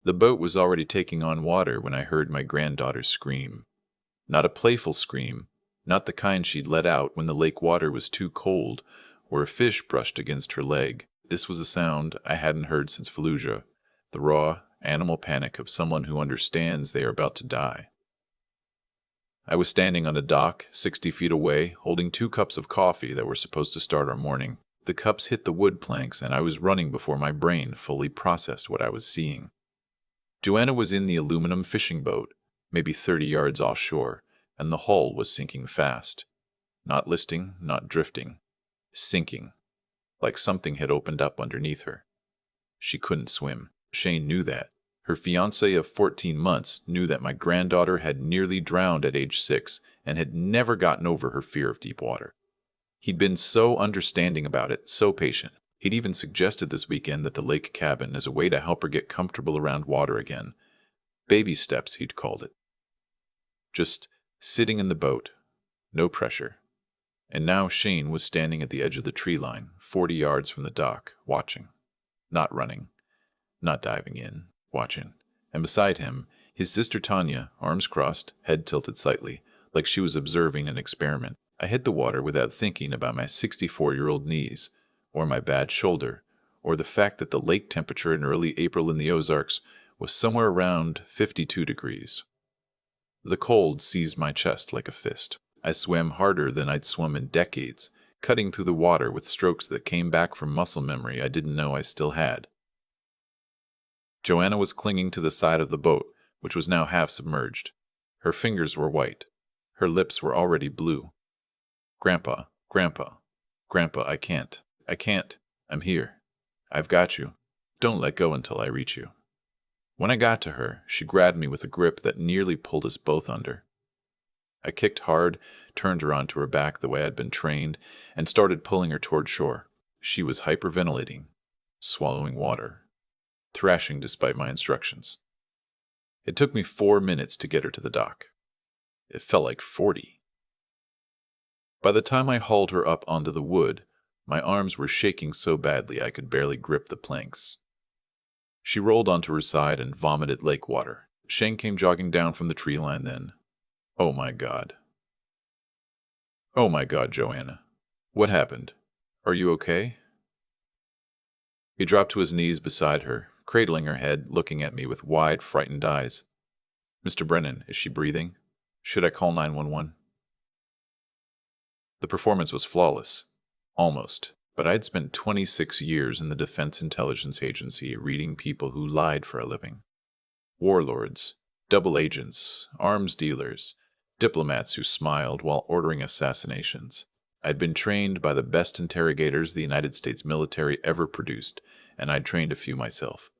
The boat was already taking on water when I heard my granddaughter scream. Not a playful scream, not the kind she'd let out when the lake water was too cold or a fish brushed against her leg. This was a sound I hadn't heard since Fallujah, the raw, animal panic of someone who understands they are about to die. I was standing on a dock 60 feet away, holding 2 cups of coffee that were supposed to start our morning. The cups hit the wood planks, and I was running before my brain fully processed what I was seeing. Joanna was in the aluminum fishing boat, maybe 30 yards offshore, and the hull was sinking fast. Not listing, not drifting. Sinking. Like something had opened up underneath her. She couldn't swim. Shane knew that. Her fiancé of 14 months knew that my granddaughter had nearly drowned at age 6 and had never gotten over her fear of deep water. He'd been so understanding about it, so patient. He'd even suggested this weekend that the lake cabin as a way to help her get comfortable around water again. Baby steps, he'd called it. Just sitting in the boat. No pressure. And now Shane was standing at the edge of the tree line, 40 yards from the dock, watching. Not running. Not diving in. Watching. And beside him, his sister Tanya, arms crossed, head tilted slightly, like she was observing an experiment. I hit the water without thinking about my 64-year-old knees, or my bad shoulder, or the fact that the lake temperature in early April in the Ozarks was somewhere around 52 degrees. The cold seized my chest like a fist. I swam harder than I'd swum in decades, cutting through the water with strokes that came back from muscle memory I didn't know I still had. Joanna was clinging to the side of the boat, which was now half submerged. Her fingers were white. Her lips were already blue. Grandpa, Grandpa, Grandpa, I can't. I'm here. I've got you. Don't let go until I reach you. When I got to her, she grabbed me with a grip that nearly pulled us both under. I kicked hard, turned her onto her back the way I'd been trained, and started pulling her toward shore. She was hyperventilating, swallowing water, thrashing despite my instructions. It took me 4 minutes to get her to the dock. It felt like 40. By the time I hauled her up onto the wood, my arms were shaking so badly I could barely grip the planks. She rolled onto her side and vomited lake water. Shane came jogging down from the tree line then. Oh my God. Oh my God, Joanna. What happened? Are you okay? He dropped to his knees beside her, cradling her head, looking at me with wide, frightened eyes. Mr. Brennan, is she breathing? Should I call 911? The performance was flawless. Almost. But I'd spent 26 years in the Defense Intelligence Agency reading people who lied for a living. Warlords, double agents, arms dealers, diplomats who smiled while ordering assassinations. I'd been trained by the best interrogators the United States military ever produced, and I'd trained a few myself.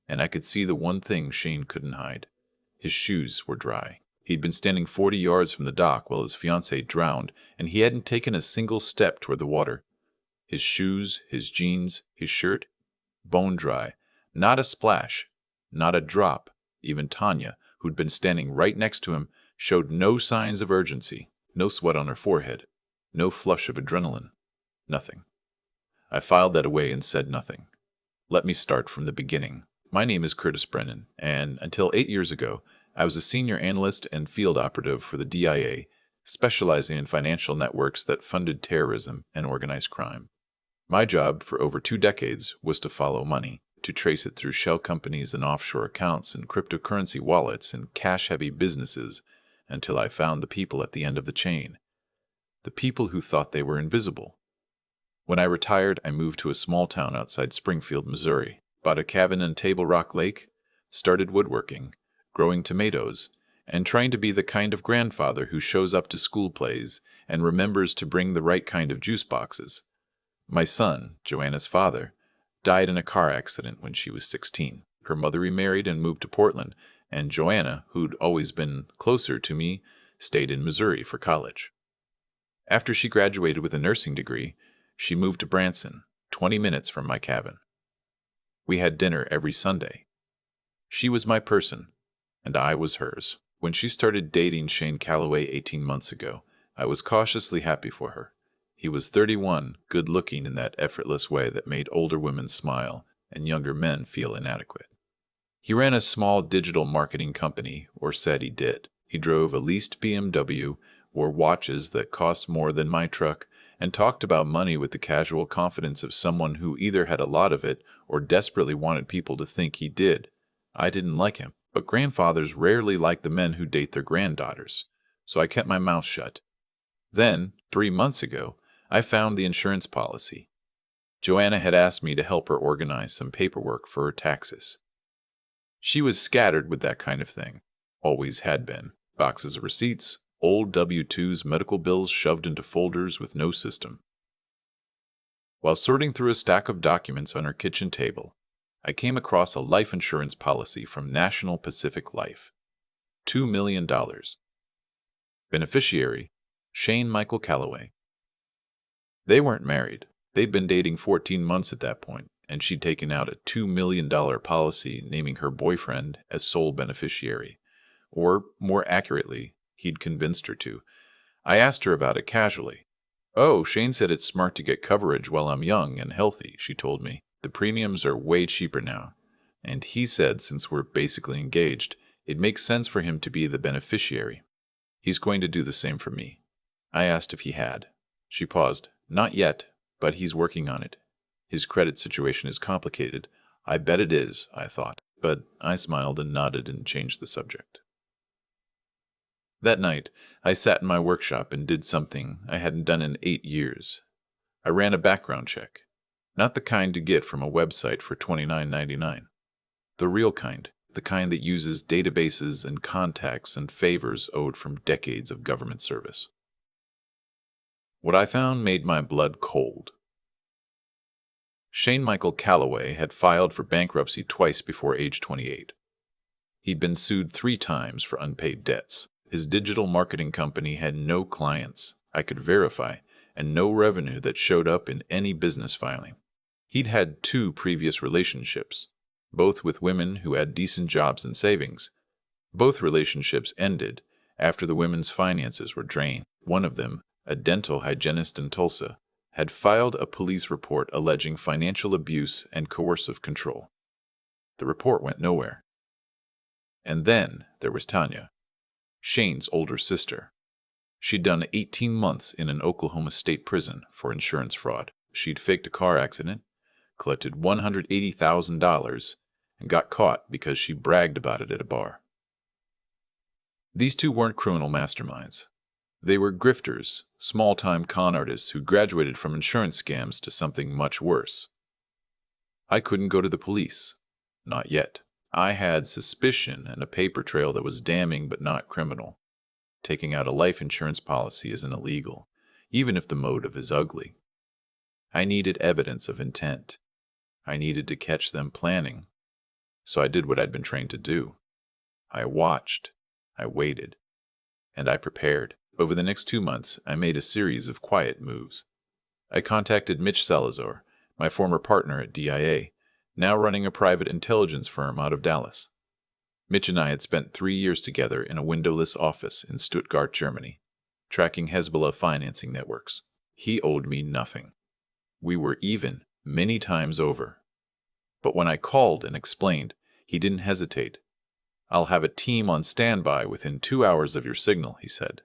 And I could see the one thing Shane couldn't hide. His shoes were dry. He'd been standing 40 yards from the dock while his fiancée drowned, and he hadn't taken a single step toward the water. His shoes, his jeans, his shirt, bone dry. Not a splash, not a drop. Even Tanya, who'd been standing right next to him, showed no signs of urgency, no sweat on her forehead, no flush of adrenaline. Nothing. I filed that away and said nothing. Let me start from the beginning. My name is Curtis Brennan, and until 8 years ago, I was a senior analyst and field operative for the DIA, specializing in financial networks that funded terrorism and organized crime. My job for over 2 decades was to follow money, to trace it through shell companies and offshore accounts and cryptocurrency wallets and cash-heavy businesses until I found the people at the end of the chain. The people who thought they were invisible. When I retired, I moved to a small town outside Springfield, Missouri, bought a cabin in Table Rock Lake, started woodworking, growing tomatoes, and trying to be the kind of grandfather who shows up to school plays and remembers to bring the right kind of juice boxes. My son, Joanna's father, died in a car accident when she was 16. Her mother remarried and moved to Portland, and Joanna, who'd always been closer to me, stayed in Missouri for college. After she graduated with a nursing degree, she moved to Branson, 20 minutes from my cabin. We had dinner every Sunday. She was my person, and I was hers. When she started dating Shane Calloway 18 months ago, I was cautiously happy for her. He was 31, good-looking in that effortless way that made older women smile and younger men feel inadequate. He ran a small digital marketing company, or said he did. He drove a leased BMW, wore watches that cost more than my truck, and talked about money with the casual confidence of someone who either had a lot of it or desperately wanted people to think he did. I didn't like him, but grandfathers rarely like the men who date their granddaughters, so I kept my mouth shut. Then, 3 months ago, I found the insurance policy. Joanna had asked me to help her organize some paperwork for her taxes. She was scattered with that kind of thing. Always had been. Boxes of receipts, old W-2s, medical bills shoved into folders with no system. While sorting through a stack of documents on her kitchen table, I came across a life insurance policy from National Pacific Life. $2 million. Beneficiary, Shane Michael Calloway. They weren't married. They'd been dating 14 months at that point, and she'd taken out a $2 million policy naming her boyfriend as sole beneficiary. Or, more accurately, he'd convinced her to. I asked her about it casually. "Oh, Shane said it's smart to get coverage while I'm young and healthy," she told me. "The premiums are way cheaper now. And he said since we're basically engaged, it makes sense for him to be the beneficiary. He's going to do the same for me." I asked if he had. She paused. "Not yet, but he's working on it. His credit situation is complicated." I bet it is, I thought, but I smiled and nodded and changed the subject. That night, I sat in my workshop and did something I hadn't done in 8 years. I ran a background check. Not the kind you get from a website for $29.99. The real kind, the kind that uses databases and contacts and favors owed from decades of government service. What I found made my blood cold. Shane Michael Calloway had filed for bankruptcy twice before age 28. He'd been sued 3 times for unpaid debts. His digital marketing company had no clients I could verify, and no revenue that showed up in any business filing. He'd had 2 previous relationships, both with women who had decent jobs and savings. Both relationships ended after the women's finances were drained. One of them, a dental hygienist in Tulsa, had filed a police report alleging financial abuse and coercive control. The report went nowhere. And then there was Tanya, Shane's older sister. She'd done 18 months in an Oklahoma state prison for insurance fraud. She'd faked a car accident, collected $180,000, and got caught because she bragged about it at a bar. These 2 weren't criminal masterminds. They were grifters, small-time con artists who graduated from insurance scams to something much worse. I couldn't go to the police. Not yet. I had suspicion and a paper trail that was damning but not criminal. Taking out a life insurance policy isn't illegal, even if the motive is ugly. I needed evidence of intent. I needed to catch them planning. So I did what I'd been trained to do. I watched, I waited, and I prepared. Over the next 2 months, I made a series of quiet moves. I contacted Mitch Salazar, my former partner at DIA, now running a private intelligence firm out of Dallas. Mitch and I had spent 3 years together in a windowless office in Stuttgart, Germany, tracking Hezbollah financing networks. He owed me nothing. We were even many times over. But when I called and explained, he didn't hesitate. "I'll have a team on standby within 2 hours of your signal," he said.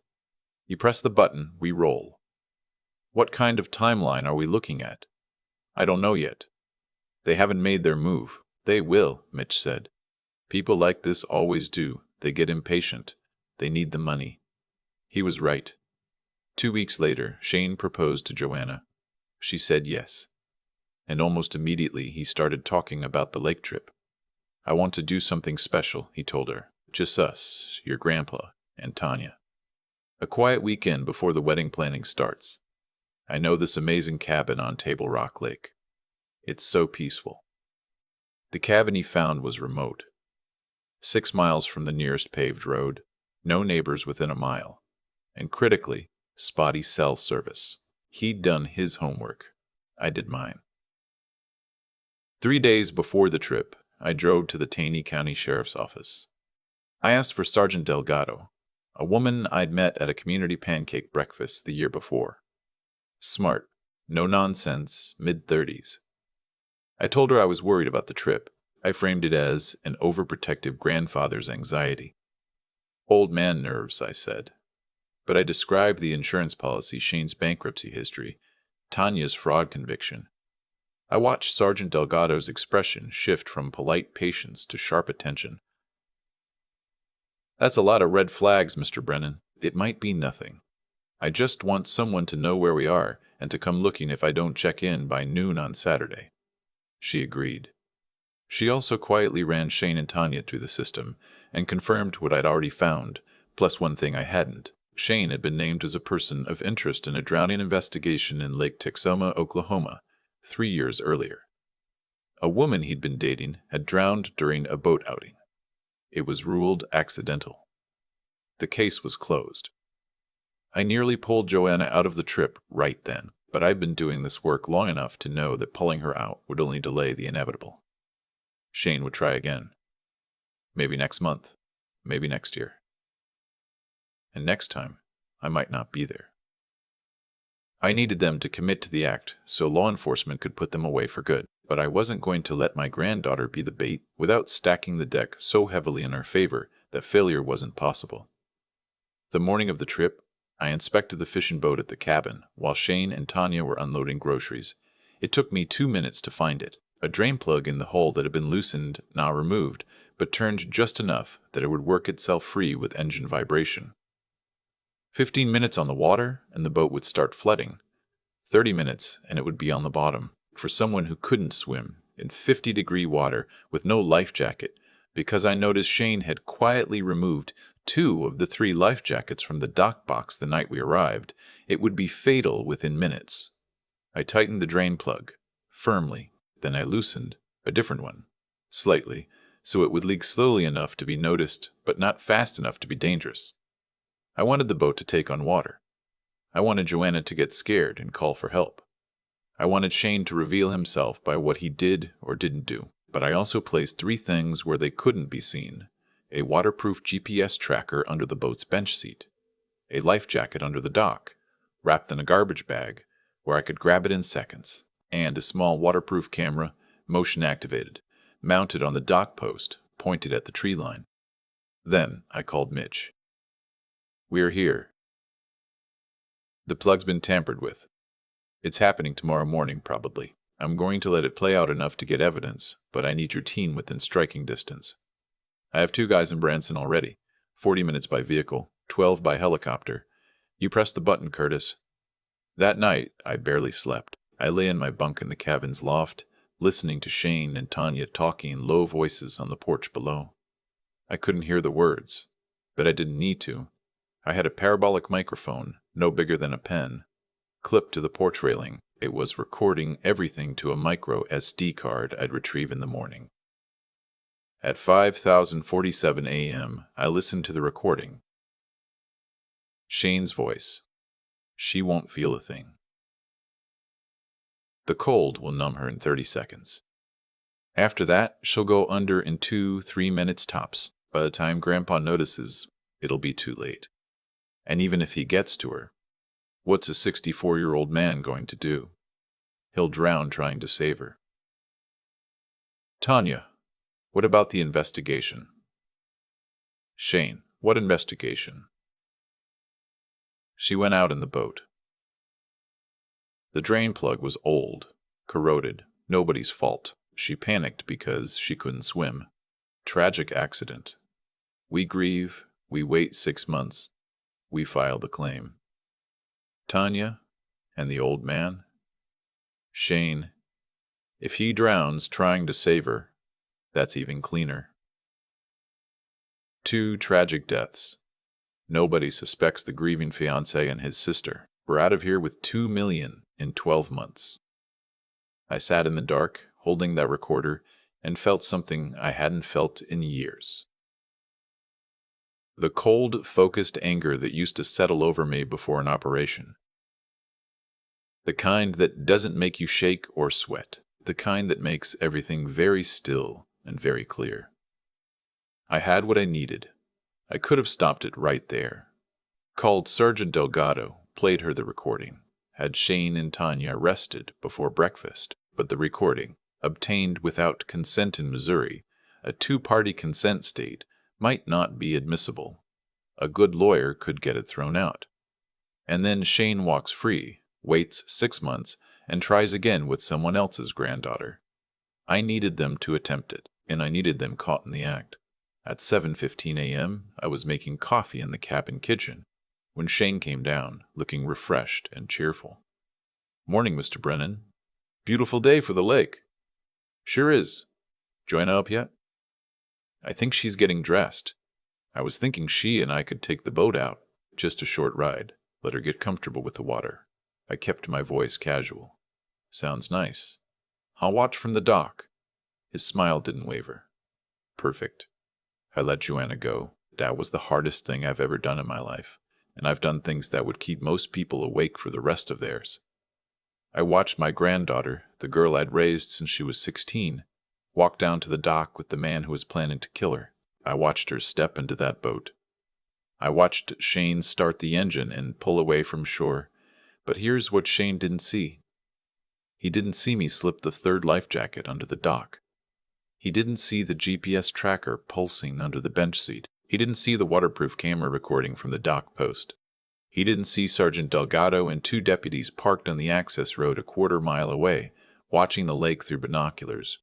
"You press the button, we roll." What kind of timeline are we looking at? I don't know yet. They haven't made their move. They will, Mitch said. People like this always do. They get impatient. They need the money. He was right. 2 weeks later, Shane proposed to Joanna. She said yes. And almost immediately he started talking about the lake trip. "I want to do something special," he told her. "Just us, your grandpa, and Tanya. A quiet weekend before the wedding planning starts. I know this amazing cabin on Table Rock Lake. It's so peaceful." The cabin he found was remote. 6 miles from the nearest paved road, no neighbors within a mile, and critically, spotty cell service. He'd done his homework. I did mine. 3 days before the trip, I drove to the Taney County Sheriff's Office. I asked for Sergeant Delgado, a woman I'd met at a community pancake breakfast the year before. Smart, no nonsense, mid-30s. I told her I was worried about the trip. I framed it as an overprotective grandfather's anxiety. Old man nerves, I said. But I described the insurance policy, Shane's bankruptcy history, Tanya's fraud conviction. I watched Sergeant Delgado's expression shift from polite patience to sharp attention. That's a lot of red flags, Mr. Brennan. It might be nothing. I just want someone to know where we are and to come looking if I don't check in by noon on Saturday. She agreed. She also quietly ran Shane and Tanya through the system and confirmed what I'd already found, plus one thing I hadn't. Shane had been named as a person of interest in a drowning investigation in Lake Texoma, Oklahoma, 3 years earlier. A woman he'd been dating had drowned during a boat outing. It was ruled accidental. The case was closed. I nearly pulled Joanna out of the trip right then, but I'd been doing this work long enough to know that pulling her out would only delay the inevitable. Shane would try again. Maybe next month, maybe next year. And next time, I might not be there. I needed them to commit to the act so law enforcement could put them away for good, but I wasn't going to let my granddaughter be the bait without stacking the deck so heavily in her favor that failure wasn't possible. The morning of the trip, I inspected the fishing boat at the cabin while Shane and Tanya were unloading groceries. It took me 2 minutes to find it, a drain plug in the hole that had been loosened, now removed, but turned just enough that it would work itself free with engine vibration. 15 minutes on the water, and the boat would start flooding. 30 minutes, and it would be on the bottom. For someone who couldn't swim, in 50-degree water, with no life jacket, because I noticed Shane had quietly removed 2 of the 3 life jackets from the dock box the night we arrived, it would be fatal within minutes. I tightened the drain plug, firmly, then I loosened a different one, slightly, so it would leak slowly enough to be noticed, but not fast enough to be dangerous. I wanted the boat to take on water. I wanted Joanna to get scared and call for help. I wanted Shane to reveal himself by what he did or didn't do, but I also placed 3 things where they couldn't be seen: a waterproof GPS tracker under the boat's bench seat, a life jacket under the dock, wrapped in a garbage bag, where I could grab it in seconds, and a small waterproof camera, motion activated, mounted on the dock post, pointed at the tree line. Then I called Mitch. "We're here. The plug's been tampered with. It's happening tomorrow morning, probably. I'm going to let it play out enough to get evidence, but I need your team within striking distance. I have 2 guys in Branson already, 40 minutes by vehicle, 12 by helicopter. You press the button, Curtis." That night, I barely slept. I lay in my bunk in the cabin's loft, listening to Shane and Tanya talking in low voices on the porch below. I couldn't hear the words, but I didn't need to. I had a parabolic microphone, no bigger than a pen, clipped to the porch railing. It was recording everything to a micro SD card I'd retrieve in the morning. At 5:47 a.m., I listened to the recording. Shane's voice. "She won't feel a thing. The cold will numb her in 30 seconds. After that, she'll go under in 2-3 minutes tops. By the time Grandpa notices, it'll be too late. And even if he gets to her, what's a 64-year-old man going to do? He'll drown trying to save her." "Tanya, what about the investigation?" "Shane, what investigation?" She went out in the boat. The drain plug was old, corroded, nobody's fault. She panicked because she couldn't swim. Tragic accident. We grieve, we wait 6 months, we file the claim. Tanya and the old man? Shane, if he drowns trying to save her, that's even cleaner. 2 tragic deaths. Nobody suspects the grieving fiancé and his sister. We're out of here with $2 million in 12 months. I sat in the dark, holding that recorder, and felt something I hadn't felt in years. The cold, focused anger that used to settle over me before an operation. The kind that doesn't make you shake or sweat. The kind that makes everything very still and very clear. I had what I needed. I could have stopped it right there. Called Sergeant Delgado, played her the recording. Had Shane and Tanya arrested before breakfast, but the recording, obtained without consent in Missouri, a two-party consent state, might not be admissible. A good lawyer could get it thrown out. And then Shane walks free, waits 6 months, and tries again with someone else's granddaughter. I needed them to attempt it, and I needed them caught in the act. At 7:15 a.m., I was making coffee in the cabin kitchen when Shane came down, looking refreshed and cheerful. "Morning, Mr. Brennan. Beautiful day for the lake." "Sure is. Joanna up yet?" "I think she's getting dressed. I was thinking she and I could take the boat out. Just a short ride. Let her get comfortable with the water." I kept my voice casual. "Sounds nice. I'll watch from the dock." His smile didn't waver. "Perfect." I let Joanna go. That was the hardest thing I've ever done in my life, and I've done things that would keep most people awake for the rest of theirs. I watched my granddaughter, the girl I'd raised since she was 16, walk down to the dock with the man who was planning to kill her. I watched her step into that boat. I watched Shane start the engine and pull away from shore. But here's what Shane didn't see. He didn't see me slip the third life jacket under the dock. He didn't see the GPS tracker pulsing under the bench seat. He didn't see the waterproof camera recording from the dock post. He didn't see Sergeant Delgado and 2 deputies parked on the access road a quarter-mile away, watching the lake through binoculars.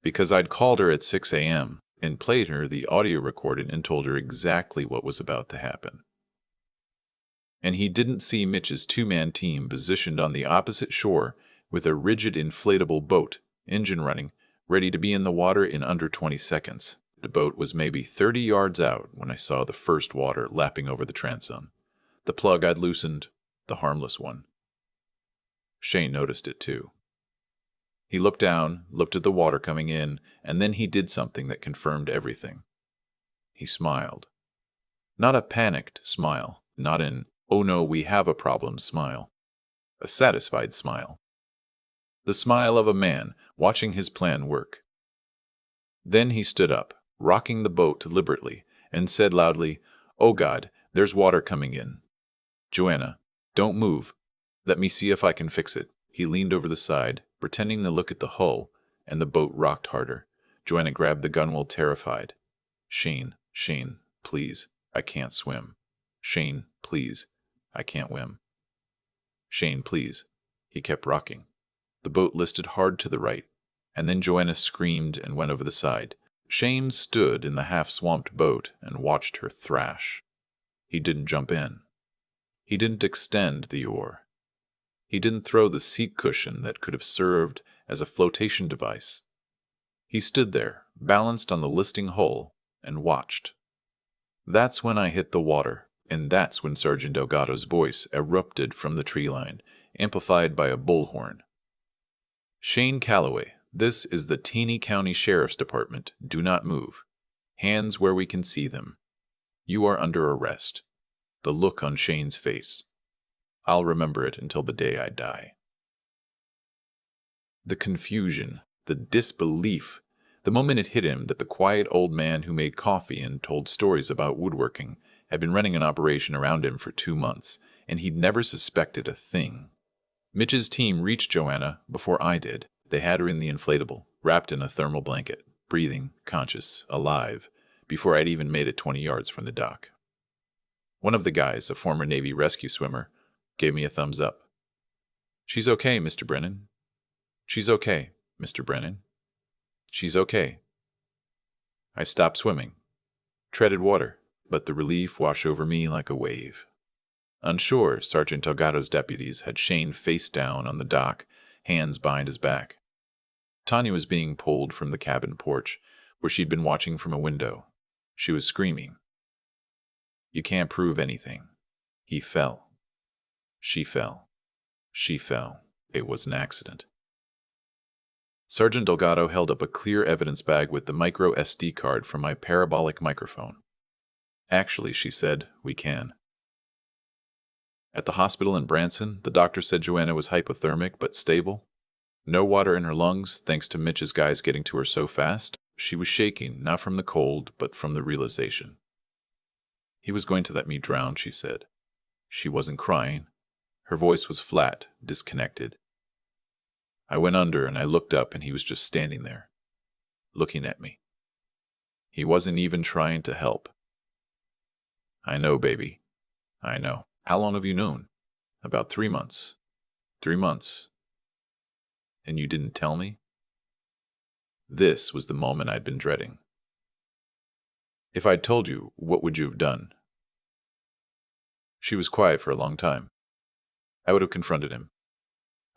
Because I'd called her at 6 a.m. and played her the audio recording and told her exactly what was about to happen. And he didn't see Mitch's 2-man team positioned on the opposite shore with a rigid inflatable boat, engine running, ready to be in the water in under 20 seconds. The boat was maybe 30 yards out when I saw the first water lapping over the transom. The plug I'd loosened, the harmless one. Shane noticed it too. He looked down, looked at the water coming in, and then he did something that confirmed everything. He smiled. Not a panicked smile, not an "oh no, we have a problem" smile. A satisfied smile. The smile of a man watching his plan work. Then he stood up, rocking the boat deliberately, and said loudly, "Oh God, there's water coming in. Joanna, don't move. Let me see if I can fix it." He leaned over the side, pretending to look at the hull, and the boat rocked harder. Joanna grabbed the gunwale, terrified. Shane, please, I can't swim. Shane, please, I can't swim. Shane, please." He kept rocking. The boat listed hard to the right, and then Joanna screamed and went over the side. Shane stood in the half-swamped boat and watched her thrash. He didn't jump in. He didn't extend the oar. He didn't throw the seat cushion that could have served as a flotation device. He stood there, balanced on the listing hull, and watched. That's when I hit the water, and that's when Sergeant Delgado's voice erupted from the tree line, amplified by a bullhorn. "Shane Calloway, this is the Taney County Sheriff's Department. Do not move. Hands where we can see them. You are under arrest." The look on Shane's face. I'll remember it until the day I die. The confusion, the disbelief, the moment it hit him that the quiet old man who made coffee and told stories about woodworking had been running an operation around him for 2 months, and he'd never suspected a thing. Mitch's team reached Joanna before I did. They had her in the inflatable, wrapped in a thermal blanket, breathing, conscious, alive, before I'd even made it 20 yards from the dock. One of the guys, a former Navy rescue swimmer, gave me a thumbs up. "She's okay, Mr. Brennan. She's okay, Mr. Brennan. She's okay." I stopped swimming, treaded water, let the relief wash over me like a wave. On shore, Sergeant Delgado's deputies had Shane face down on the dock, hands behind his back. Tanya was being pulled from the cabin porch, where she'd been watching from a window. She was screaming. "You can't prove anything. He fell. She fell. She fell. It was an accident." Sergeant Delgado held up a clear evidence bag with the micro SD card from my parabolic microphone. "Actually," she said, "we can." At the hospital in Branson, the doctor said Joanna was hypothermic but stable. No water in her lungs, thanks to Mitch's guys getting to her so fast. She was shaking, not from the cold, but from the realization. "He was going to let me drown," she said. She wasn't crying. Her voice was flat, disconnected. I went under and I looked up and he was just standing there, looking at me. He wasn't even trying to help. I know, baby. I know. How long have you known? About 3 months. 3 months. And you didn't tell me? This was the moment I'd been dreading. If I'd told you, what would you have done? She was quiet for a long time. I would have confronted him.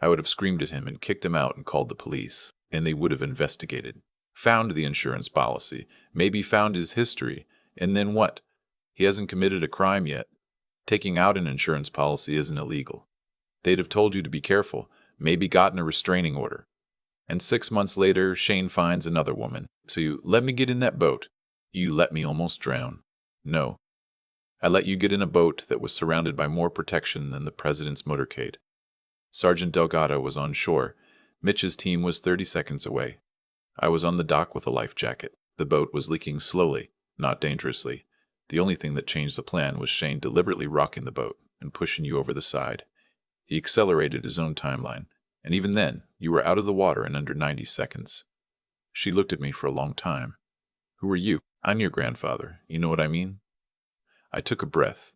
I would have screamed at him and kicked him out and called the police, and they would have investigated, found the insurance policy, maybe found his history, and then what? He hasn't committed a crime yet. Taking out an insurance policy isn't illegal. They'd have told you to be careful, maybe gotten a restraining order. And 6 months later, Shane finds another woman. So you let me get in that boat. You let me almost drown. No. I let you get in a boat that was surrounded by more protection than the president's motorcade. Sergeant Delgado was on shore. Mitch's team was 30 seconds away. I was on the dock with a life jacket. The boat was leaking slowly, not dangerously. The only thing that changed the plan was Shane deliberately rocking the boat and pushing you over the side. He accelerated his own timeline, and even then, you were out of the water in under 90 seconds. She looked at me for a long time. Who are you? I'm your grandfather. You know what I mean? I took a breath.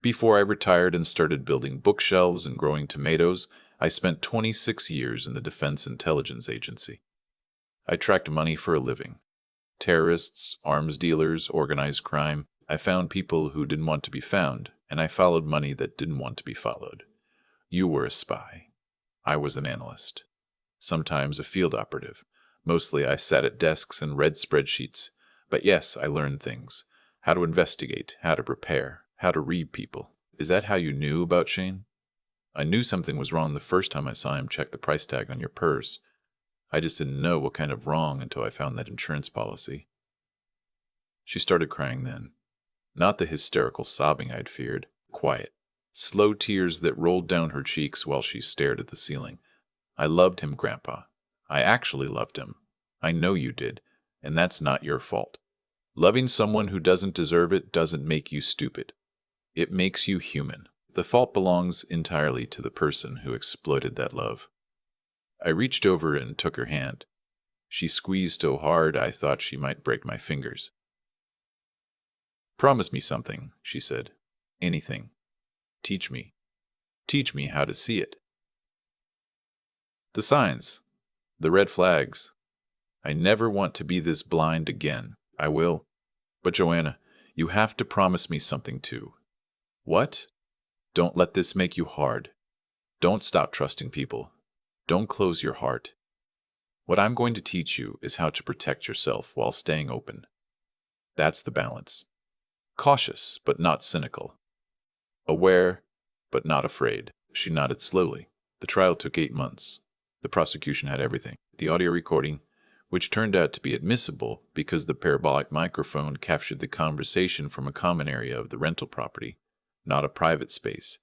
Before I retired and started building bookshelves and growing tomatoes, I spent 26 years in the Defense Intelligence Agency. I tracked money for a living. Terrorists, arms dealers, organized crime. I found people who didn't want to be found, and I followed money that didn't want to be followed. You were a spy. I was an analyst. Sometimes a field operative. Mostly I sat at desks and read spreadsheets. But yes, I learned things. How to investigate, how to prepare, how to read people. Is that how you knew about Shane? I knew something was wrong the first time I saw him check the price tag on your purse. I just didn't know what kind of wrong until I found that insurance policy. She started crying then. Not the hysterical sobbing I'd feared. Quiet. Slow tears that rolled down her cheeks while she stared at the ceiling. I loved him, Grandpa. I actually loved him. I know you did, and that's not your fault. Loving someone who doesn't deserve it doesn't make you stupid. It makes you human. The fault belongs entirely to the person who exploited that love. I reached over and took her hand. She squeezed so hard I thought she might break my fingers. Promise me something, she said. Anything. Teach me. Teach me how to see it. The signs. The red flags. I never want to be this blind again. I will. But Joanna, you have to promise me something too. What? Don't let this make you hard. Don't stop trusting people. Don't close your heart. What I'm going to teach you is how to protect yourself while staying open. That's the balance. Cautious, but not cynical. Aware, but not afraid. She nodded slowly. The trial took 8 months. The prosecution had everything. The audio recording, which turned out to be admissible because the parabolic microphone captured the conversation from a common area of the rental property, not a private space.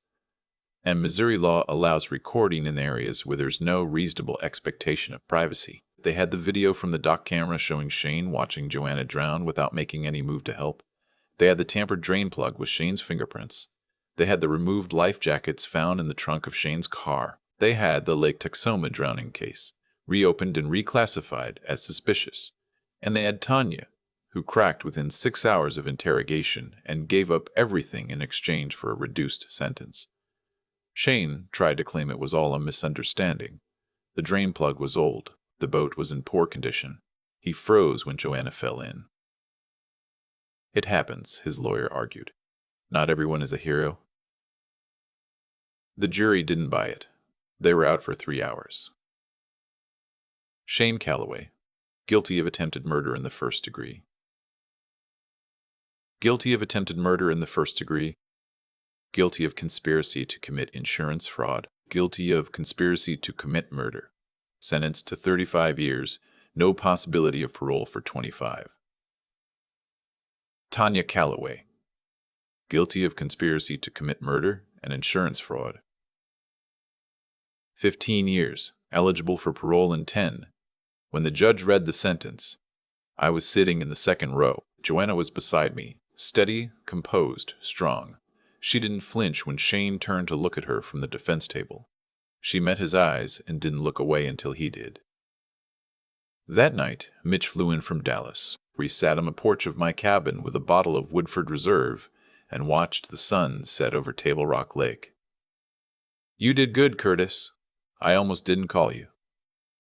And Missouri law allows recording in areas where there's no reasonable expectation of privacy. They had the video from the dock camera showing Shane watching Joanna drown without making any move to help. They had the tampered drain plug with Shane's fingerprints. They had the removed life jackets found in the trunk of Shane's car. They had the Lake Texoma drowning case, reopened and reclassified as suspicious. And they had Tanya, who cracked within 6 hours of interrogation and gave up everything in exchange for a reduced sentence. Shane tried to claim it was all a misunderstanding. The drain plug was old. The boat was in poor condition. He froze when Joanna fell in. It happens, his lawyer argued. Not everyone is a hero. The jury didn't buy it. They were out for 3 hours. Shane Calloway, guilty of attempted murder in the first degree. Guilty of attempted murder in the first degree. Guilty of conspiracy to commit insurance fraud. Guilty of conspiracy to commit murder. Sentenced to 35 years, no possibility of parole for 25. Tanya Calloway, guilty of conspiracy to commit murder and insurance fraud. 15 years, eligible for parole in 10. When the judge read the sentence, I was sitting in the second row. Joanna was beside me, steady, composed, strong. She didn't flinch when Shane turned to look at her from the defense table. She met his eyes and didn't look away until he did. That night, Mitch flew in from Dallas. We sat on the porch of my cabin with a bottle of Woodford Reserve and watched the sun set over Table Rock Lake. "You did good, Curtis. I almost didn't call you.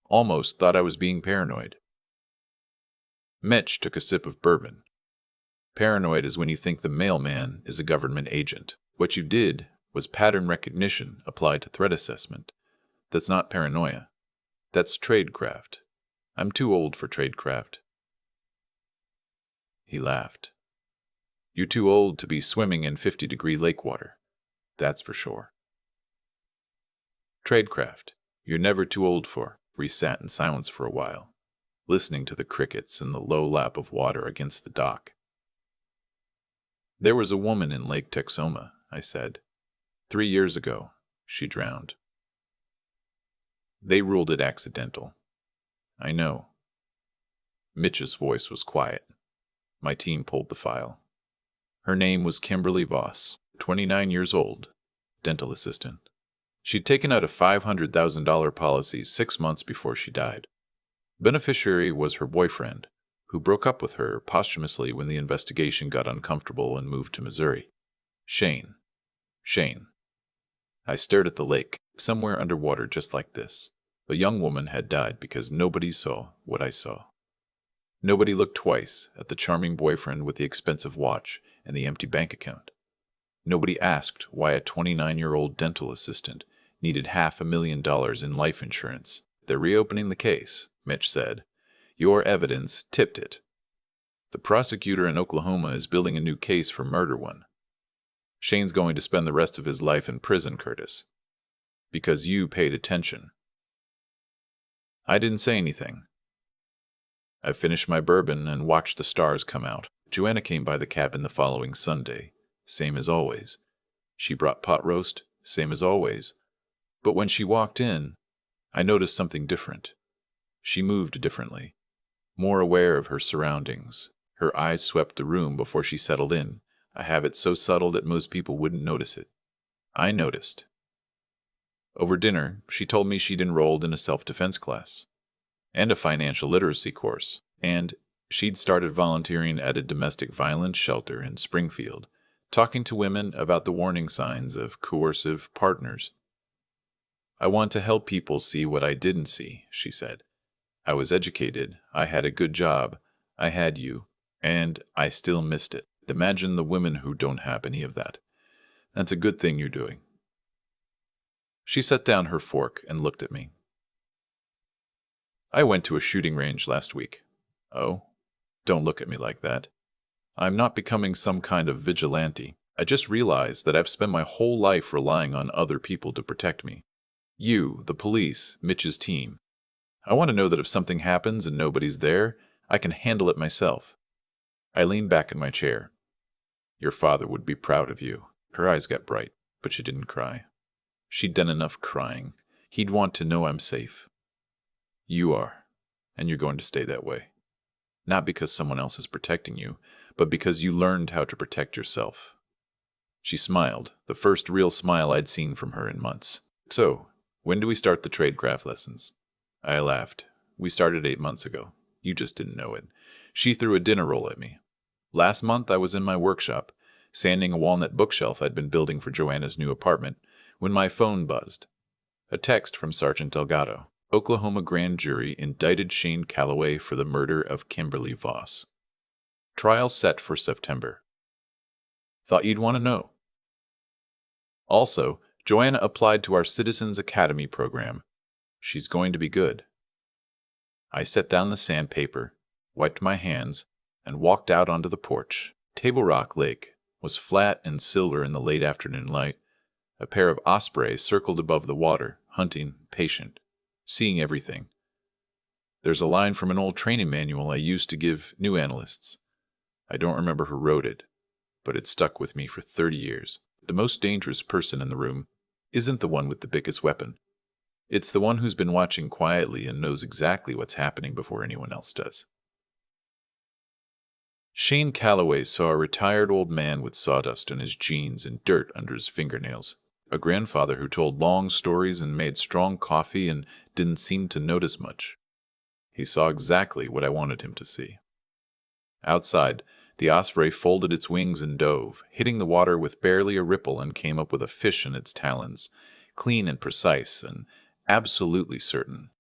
Almost thought I was being paranoid." Mitch took a sip of bourbon. Paranoid is when you think the mailman is a government agent. What you did was pattern recognition applied to threat assessment. That's not paranoia. That's tradecraft. I'm too old for tradecraft. He laughed. "You're too old to be swimming in 50-degree lake water. That's for sure." Tradecraft, you're never too old for. We sat in silence for a while, listening to the crickets and the low lap of water against the dock. "There was a woman in Lake Texoma," I said. 3 years ago, she drowned. They ruled it accidental. I know." Mitch's voice was quiet. My team pulled the file. Her name was Kimberly Voss, 29 years old, dental assistant. She'd taken out a $500,000 policy 6 months before she died. Beneficiary was her boyfriend, who broke up with her posthumously when the investigation got uncomfortable and moved to Missouri. Shane. I stared at the lake, somewhere underwater just like this. A young woman had died because nobody saw what I saw. Nobody looked twice at the charming boyfriend with the expensive watch and the empty bank account. Nobody asked why a 29-year-old dental assistant needed $500,000 in life insurance. "They're reopening the case," Mitch said. "Your evidence tipped it. The prosecutor in Oklahoma is building a new case for murder one. Shane's going to spend the rest of his life in prison, Curtis. Because you paid attention." I didn't say anything. I finished my bourbon and watched the stars come out. Joanna came by the cabin the following Sunday, same as always. She brought pot roast, same as always. But when she walked in, I noticed something different. She moved differently, more aware of her surroundings. Her eyes swept the room before she settled in, a habit so subtle that most people wouldn't notice it. I noticed. Over dinner, she told me she'd enrolled in a self-defense class and a financial literacy course, and she'd started volunteering at a domestic violence shelter in Springfield, talking to women about the warning signs of coercive partners. "I want to help people see what I didn't see," she said. "I was educated, I had a good job, I had you, and I still missed it. Imagine the women who don't have any of that. That's a good thing you're doing." She set down her fork and looked at me. "I went to a shooting range last week." "Oh? Don't look at me like that. I'm not becoming some kind of vigilante. I just realized that I've spent my whole life relying on other people to protect me. You, the police, Mitch's team. I want to know that if something happens and nobody's there, I can handle it myself." I leaned back in my chair. "Your father would be proud of you." Her eyes got bright, but she didn't cry. She'd done enough crying. He'd want to know I'm safe. You are, and you're going to stay that way. Not because someone else is protecting you, but because you learned how to protect yourself. She smiled, the first real smile I'd seen from her in months. "So, when do we start the tradecraft lessons?" I laughed. "We started 8 months ago. You just didn't know it." She threw a dinner roll at me. "Last month I was in my workshop, sanding a walnut bookshelf I'd been building for Joanna's new apartment, when my phone buzzed. A text from Sergeant Delgado. Oklahoma grand jury indicted Shane Calloway for the murder of Kimberly Voss. Trial set for September. Thought you'd want to know. Also, Joanna applied to our Citizens Academy program. She's going to be good." I set down the sandpaper, wiped my hands, and walked out onto the porch. Table Rock Lake was flat and silver in the late afternoon light. A pair of ospreys circled above the water, hunting, patient, seeing everything. There's a line from an old training manual I used to give new analysts. I don't remember who wrote it, but it stuck with me for 30 years. The most dangerous person in the room isn't the one with the biggest weapon. It's the one who's been watching quietly and knows exactly what's happening before anyone else does. Shane Calloway saw a retired old man with sawdust on his jeans and dirt under his fingernails. A grandfather who told long stories and made strong coffee and didn't seem to notice much. He saw exactly what I wanted him to see. Outside, the osprey folded its wings and dove, hitting the water with barely a ripple, and came up with a fish in its talons, clean and precise and absolutely certain.